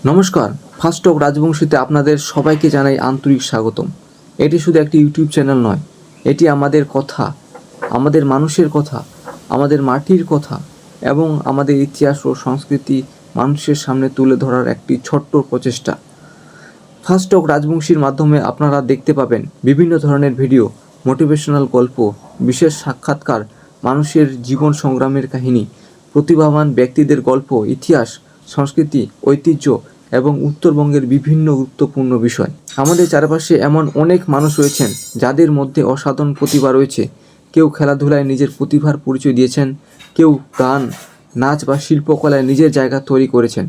নমস্কার, ফার্স্ট টক রাজবংশীতে আপনাদের সবাইকে জানাই আন্তরিক স্বাগতম। এটি শুধু একটি ইউটিউব চ্যানেল নয়, এটি আমাদের কথা, আমাদের মানুষের কথা, আমাদের মাটির কথা এবং আমাদের ইতিহাস ও সংস্কৃতি মানুষের সামনে তুলে ধরার একটি ছোট্ট প্রচেষ্টা। ফার্স্ট টক রাজবংশীর মাধ্যমে আপনারা দেখতে পাবেন বিভিন্ন ধরনের ভিডিও, মোটিভেশনাল গল্প, বিশেষ সাক্ষাৎকার, মানুষের জীবন সংগ্রামের কাহিনী, প্রতিভাবান ব্যক্তিদের গল্প, ইতিহাস, সংস্কৃতি, ঐতিহ্য এবং উত্তরবঙ্গের বিভিন্ন গুরুত্বপূর্ণ বিষয়। আমাদের চারপাশে এমন অনেক মানুষ রয়েছেন যাদের মধ্যে অসাধারণ প্রতিভা রয়েছে। কেউ খেলাধুলায় নিজের প্রতিভার পরিচয় দিয়েছেন, কেউ গান, নাচ বা শিল্পকলায় নিজের জায়গা তৈরি করেছেন,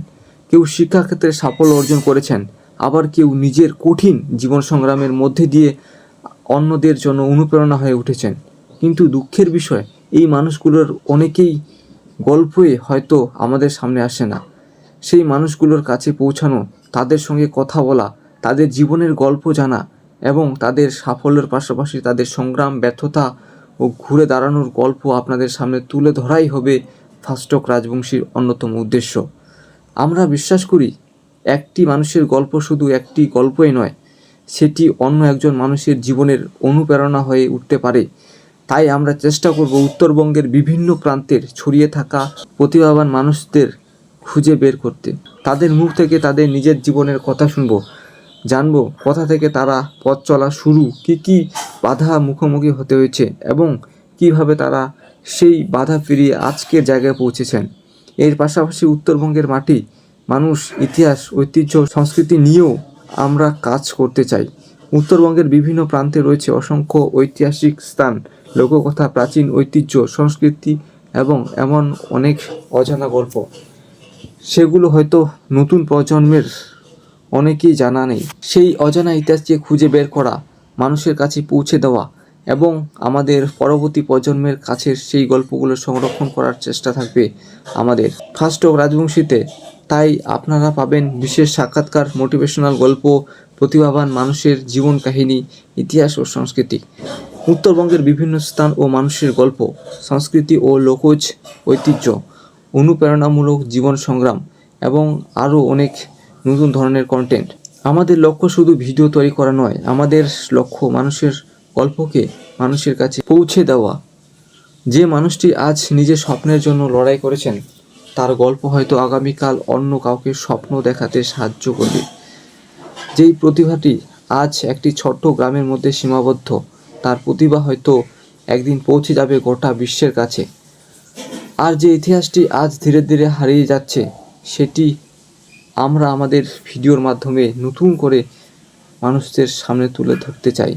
কেউ শিক্ষাক্ষেত্রে সাফল্য অর্জন করেছেন, আবার কেউ নিজের কঠিন জীবন সংগ্রামের মধ্যে দিয়ে অন্যদের জন্য অনুপ্রেরণা হয়ে উঠেছেন। কিন্তু দুঃখের বিষয়, এই মানুষগুলোর অনেকেই গল্পে হয়তো আমাদের সামনে আসে না। সেই মানুষগুলোর কাছে পৌঁছানো, তাদের সঙ্গে কথা বলা, তাদের জীবনের গল্প জানা এবং তাদের সাফল্যের পাশাপাশি তাদের সংগ্রাম, ব্যর্থতা ও ঘুরে দাঁড়ানোর গল্প আপনাদের সামনে তুলে ধরাই হবে ফার্স্ট টক রাজবংশীর অন্যতম উদ্দেশ্য। আমরা বিশ্বাস করি, একটি মানুষের গল্প শুধু একটি গল্পই নয়, সেটি অন্য একজন মানুষের জীবনের অনুপ্রেরণা হয়ে উঠতে পারে। তাই আমরা চেষ্টা করব উত্তরবঙ্গের বিভিন্ন প্রান্তের ছড়িয়ে থাকা প্রতিভাবান মানুষদের খুঁজে বের করতে। তাদের মুখ থেকে তাদের নিজের জীবনের কথা শুনবো, জানবো কোথা থেকে তারা পথ চলা শুরু, কী বাধা মুখোমুখি হতে হয়েছে এবং কিভাবে তারা সেই বাধা পেরিয়ে আজকের জায়গায় পৌঁছেছেন। এর পাশাপাশি উত্তরবঙ্গের মাটি, মানুষ, ইতিহাস, ঐতিহ্য, সংস্কৃতি নিয়েও আমরা কাজ করতে চাই। উত্তরবঙ্গের বিভিন্ন প্রান্তে রয়েছে অসংখ্য ঐতিহাসিক স্থান, লোককথা, প্রাচীন ঐতিহ্য, সংস্কৃতি এবং এমন অনেক অজানা গল্প, সেগুলো হয়তো নতুন প্রজন্মের অনেকেই জানা নেই। সেই অজানা ইতিহাসকে খুঁজে বের করা, মানুষের কাছে পৌঁছে দেওয়া এবং আমাদের পরবর্তী প্রজন্মের কাছে সেই গল্পগুলো সংরক্ষণ করার চেষ্টা থাকবে আমাদের ফার্স্ট টক রাজবংশীতে। তাই আপনারা পাবেন বিশেষ সাক্ষাৎকার, মোটিভেশনাল গল্প, প্রতিভাবান মানুষের জীবন কাহিনী, ইতিহাস ও সংস্কৃতি, উত্তরবঙ্গের বিভিন্ন স্থান ও মানুষের গল্প, সংস্কৃতি ও লোকজ ঐতিহ্য, অনুপ্রেরণামূলক জীবন সংগ্রাম এবং আরও অনেক নতুন ধরনের কন্টেন্ট। আমাদের লক্ষ্য শুধু ভিডিও তৈরি করা নয়, আমাদের লক্ষ্য মানুষের গল্পকে মানুষের কাছে পৌঁছে দেওয়া। যে মানুষটি আজ নিজের স্বপ্নের জন্য লড়াই করেছেন, তার গল্প হয়তো আগামীকাল অন্য কাউকে স্বপ্ন দেখাতে সাহায্য করবে। যেই প্রতিভাটি আজ একটি ছোট্ট গ্রামের মধ্যে সীমাবদ্ধ, তার প্রতিভা হয়তো একদিন পৌঁছে যাবে গোটা বিশ্বের কাছে। আর যে ইতিহাসটি আজ ধীরে ধীরে হারিয়ে যাচ্ছে, সেটি আমরা আমাদের ভিডিওর মাধ্যমে নতুন করে মানুষদের সামনে তুলে ধরতে চাই।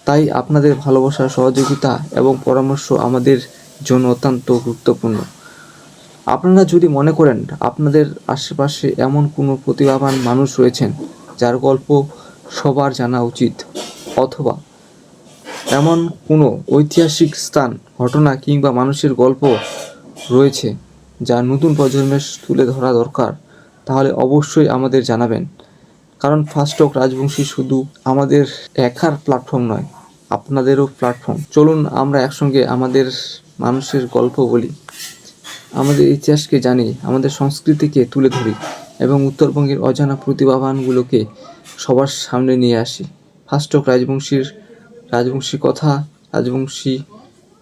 তাই আপনাদের ভালোবাসা, সহযোগিতা এবং পরামর্শ আমাদের জন্য অত্যন্ত গুরুত্বপূর্ণ। আপনারা যদি মনে করেন আপনাদের আশেপাশে এমন কোনো প্রতিভাবান মানুষ রয়েছেন যার গল্প সবার জানা উচিত, অথবা এমন কোনো ঐতিহাসিক স্থান, ঘটনা কিংবা মানুষের গল্প রয়েছে যা নতুন প্রজন্মের তুলে ধরা দরকার, তাহলে অবশ্যই আমাদের জানাবেন। কারণ ফার্স্ট টক রাজবংশী শুধু আমাদের একার প্ল্যাটফর্ম নয়, আপনাদেরও প্ল্যাটফর্ম। চলুন আমরা একসঙ্গে আমাদের মানুষের গল্প বলি, আমাদের ইতিহাসকে জানি, আমাদের সংস্কৃতিকে তুলে ধরি এবং উত্তরবঙ্গের অজানা প্রতিভাবানগুলোকে সবার সামনে নিয়ে আসি। ফার্স্ট টক রাজবংশী কথা, রাজবংশী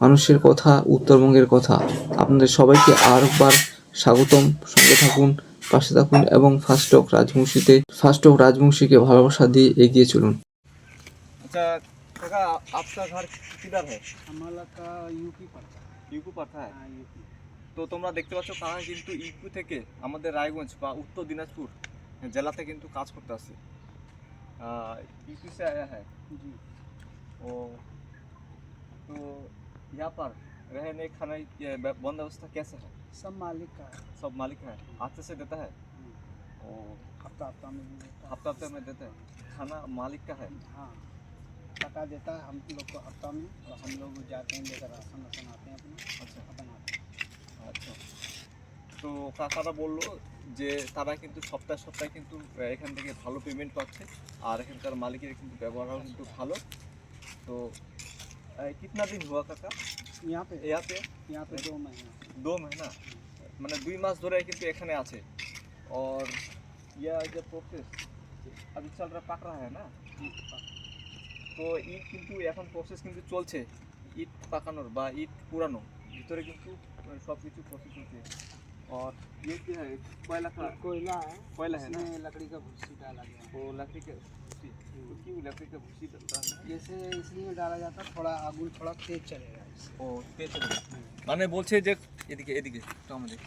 মানুষের কথা, উত্তরবঙ্গের কথা। আপনাদের সবাইকে আরেকবার স্বাগতম। সঙ্গে থাকুন, পাশে থাকুন এবং ফার্স্ট টক রাজবংশীকে ভালোবাসা দিয়ে এগিয়ে চলুন। अच्छा काका, आपका घर किधर है? हमारा का यूपी पड़ता है। ইউপি পড়তা है। हाँ यूपी। তো তোমরা দেখতে পাচ্ছ কাকা কিন্তু ইউপি থেকে আমাদের রায়গঞ্জ বা উত্তর দিনাজপুর জেলাতে কিন্তু কাজ করতে আসছে। यूपी से आया है। जी। ओ तो यहाँ पर रहने खाने की बंदोबस्त कैसे है? सब मालिक का है। सब मालिक है, हाथ से देता है। ओ हफ्ता हफ्ता में भी देता है। हफ्ता हफ्ते में देते हैं, खाना मालिक का है। हाँ टका देता है हम लोग को हफ्ता में, और हम लोग जाते हैं लेकर राशन वाशन आते हैं अपने আচ্ছা बनाते हैं। আচ্ছা, তো কাকারা বললো যে তারা কিন্তু সপ্তাহে সপ্তাহে কিন্তু এখান থেকে ভালো পেমেন্ট পাচ্ছে, আর এখানকার মালিকের কিন্তু ব্যবহারও কিন্তু ভালো। তো কিতনা দিন হুয়া কাকা यहाँ पे यहाँ पे? 2 महीना। 2 महीना, মানে 2 মাস ধরে কিন্তু এখানে আছে। और यह जो प्रोसेस अभी चल रहा पक रहा है ना, তো ইট কিন্তু এখন প্রসেস কিন্তু চলছে, ইট পাকানোর বা ইট পুরানো ভিতরে কিন্তু সব কিছু প্রসেস চলছে। और ये क्या है, कोयला का, कोयला है, कोयला है ना, इसमें लकड़ी का भूसी डाला गया है। वो लकड़ी का भूसी, तो क्यों लकड़ी का भूसी डालता है? जैसे इसलिए डाला जाता है, थोड़ा आगुन थोड़ा तेज चलेगा इससे। ও তেল চলে। মানে বলছে যে এদিকে এদিকে একটু আমাদের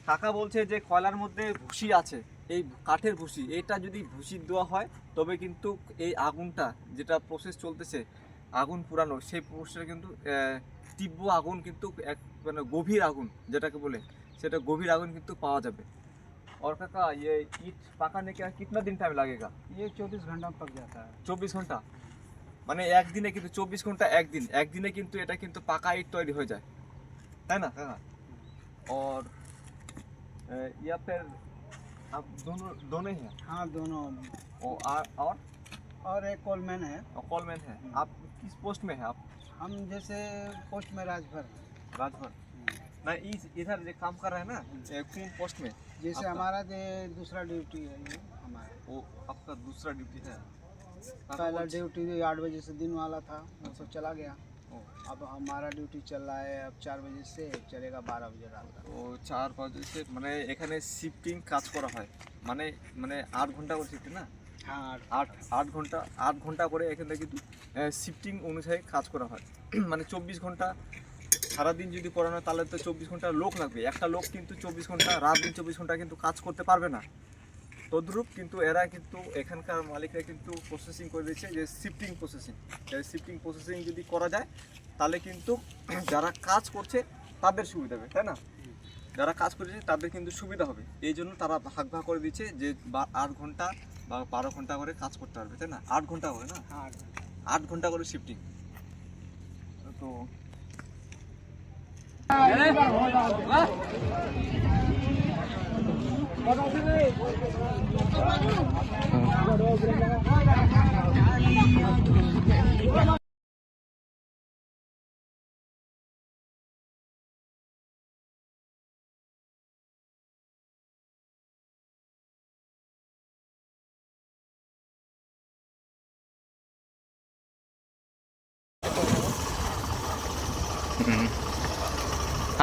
কাকা বলছে যে কয়লার মধ্যে ভুসি আছে, এই কাঠের ভুসি, এটা যদি ভুসি দেওয়া হয় তবে কিন্তু এই আগুনটা যেটা প্রসেস চলতেছে আগুন পুরানো, সেই প্রসেসটা কিন্তু তীব্র আগুন কিন্তু এক মানে গভীর আগুন যেটাকে বলে, সেটা গভীর আগুন কিন্তু পাওয়া যাবে। और কাকা ये ईट पकाने का कितना दिन टाइम लगेगा? ये 24 घंटा में पक जाता है। 24 ঘন্টা, মানে একদিনে কিন্তু 24 ঘন্টা, একদিনে কিন্তু এটা কিন্তু পাকা ইট তৈরি হয়ে যায়, তাই না কাকা? और या फिर आप दोनों दोनों ही हैं? हाँ दोनों। और एक कॉलमैन है। कॉलमैन है। आप किस पोस्ट में है आप? हम जैसे पोस्ट में राजभर। राजभर ना, इधर जो काम कर रहे हैं ना, कौन पोस्ट में? जैसे आपका? हमारा जो दूसरा ड्यूटी है, ये हमारा वो आपका दूसरा ड्यूटी है। पहला ड्यूटी 8 बजे से दिन वाला था, वो तो चला गया। ओ, अब हमारा ड्यूटी चल रहा है, अब 4 बजे से चलेगा 12 बजे रात तक। ও 4-5 से মানে এখানে শিফটিং কাজ করা হয়, মানে মানে 8 ঘন্টা করে শিফটিং না, हाँ 8 ঘন্টা করে এখানে কিন্তু শিফটিং অনুযায়ী কাজ করা হয়। মানে 24 ঘন্টা সারাদিন যদি পড়ানো হয় তাহলে তো 24 ঘন্টা লোক লাগবে, একটা লোক কিন্তু 24 ঘন্টা রাত দিন 24 ঘন্টা কিন্তু কাজ করতে পারবে না। তদ্রূপ কিন্তু এরা কিন্তু এখানকার মালিকরা কিন্তু প্রসেসিং করে দিয়েছে যে শিফটিং প্রসেসিং যদি করা যায় তাহলে কিন্তু যারা কাজ করছে তাদের সুবিধা হবে, তাই না? যারা কাজ করছে তাদের কিন্তু সুবিধা হবে, এই জন্য তারা ভাগ করে দিচ্ছে যে 8 ঘন্টা বা 12 ঘন্টা করে কাজ করতে পারবে, তাই না? 8 ঘন্টা করে না, हाँ 8 ঘন্টা করে শিফটিং। তো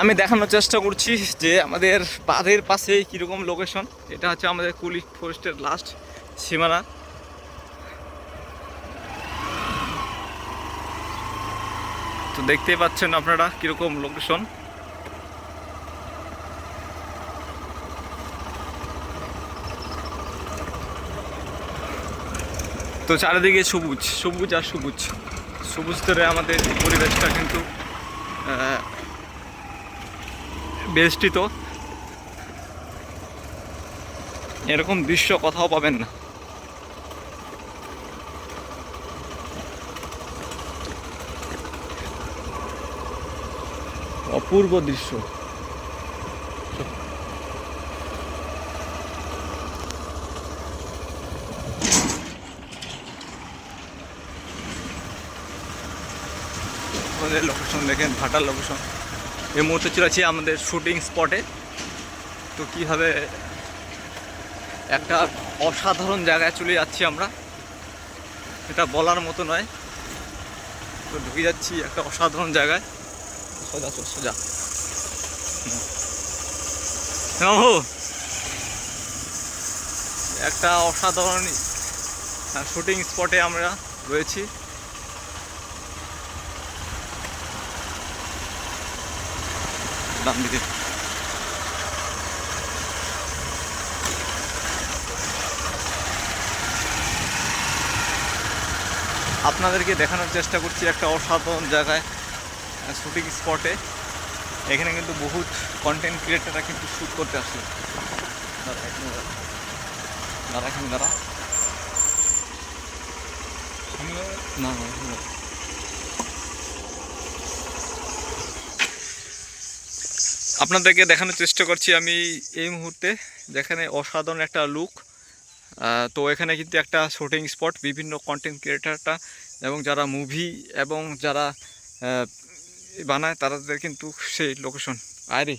আমি দেখানোর চেষ্টা করছি যে আমাদের বাঁধের পাশে কীরকম লোকেশন। এটা হচ্ছে আমাদের কুলি ফরেস্টের লাস্ট সীমানা। তো দেখতেই পাচ্ছেন আপনারা কীরকম লোকেশন। তো চারিদিকে সবুজ সবুজ আর সবুজ, সবুজ ধরে আমাদের পরিবেশটা কিন্তু বেষ্টিত। এরকম দৃশ্য কোথাও পাবেন না। অপূর্ব দৃশ্য। লোকেশন দেখেন, ভাটার লোকেশন। এই মুহূর্তে চলে আছি আমাদের শুটিং স্পটে। তো কীভাবে একটা অসাধারণ জায়গায় চলে যাচ্ছি আমরা, এটা বলার মতো নয়। তো ঢুকে যাচ্ছি একটা অসাধারণ জায়গায়। সোজা সোজা একটা অসাধারণ শুটিং স্পটে আমরা রয়েছি। আপনাদেরকে দেখানোর চেষ্টা করছি একটা অসাধারণ জায়গায়, শুটিং স্পটে। এখানে কিন্তু বহুত কন্টেন্ট ক্রিয়েটাররা কিন্তু শ্যুট করতে আসে। আপনাদেরকে দেখানোর চেষ্টা করছি আমি এই মুহূর্তে, যেখানে অসাধারণ একটা লুক। তো এখানে কিন্তু একটা শুটিং স্পট, বিভিন্ন কন্টেন্ট ক্রিয়েটারটা এবং যারা মুভি এবং যারা বানায় তাদের কিন্তু সেই লোকেশন। আরে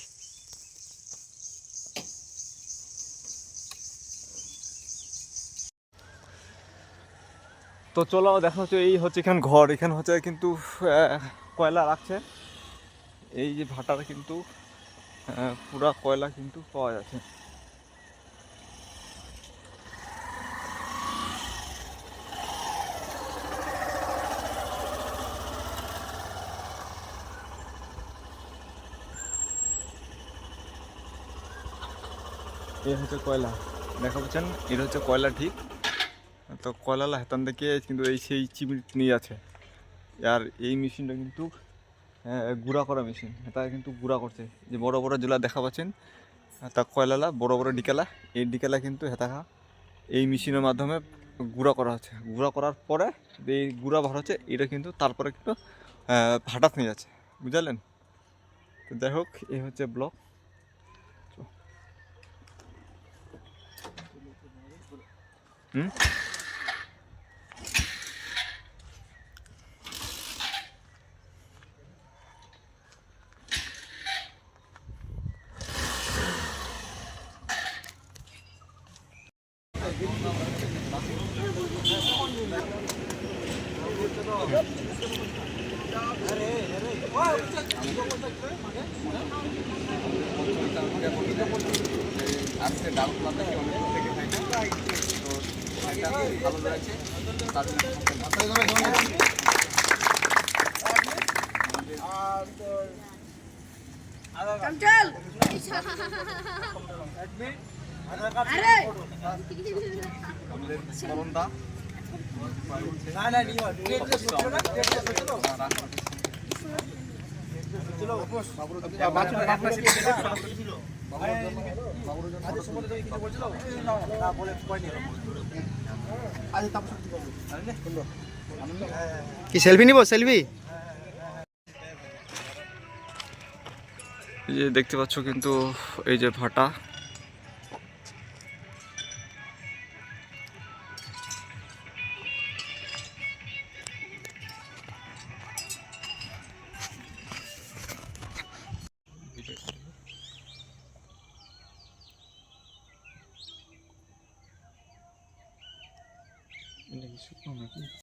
তো চলো দেখা হচ্ছে, এই হচ্ছে এখানে ঘর, এখানে হচ্ছে কিন্তু কয়লা রাখছে। এই যে ভাটার কিন্তু পুরা কয়লা কিন্তু পাওয়া যাচ্ছে। এই হচ্ছে কয়লা, দেখা পাচ্ছেন, এটা হচ্ছে কয়লা ঠিক। তো কয়লা হেতান থেকে কিন্তু এই সেই চিমনি নিয়ে আছে। আর এই মেশিনটা কিন্তু গুঁড়া করা মেশিন, এটা কিন্তু গুঁড়া করছে। যে বড় বড় যেগুলা দেখা পাচ্ছেন তা কয়লালা, বড় বড় ডিকেলা, এই ডিকেলা কিন্তু হেতাখা এই মেশিনের মাধ্যমে গুঁড়া করা হচ্ছে। গুঁড়া করার পরে এই গুঁড়া বার হচ্ছে, এটা কিন্তু তারপরে কিন্তু ভাটাত নিয়ে যাচ্ছে, বুঝলেন? তো যাই হোক, এই হচ্ছে ব্লক। হুম, আজকে ডাল পাতা কি অনেক থেকে খাই না, তো এটা ভালো লাগছে তার জন্য। চল আরে আমাদের করন্দা কি সেলফি নিব সেলফি? এই যে দেখতে পাচ্ছ কিন্তু এই যে ভাটা, শুকনো নাকি?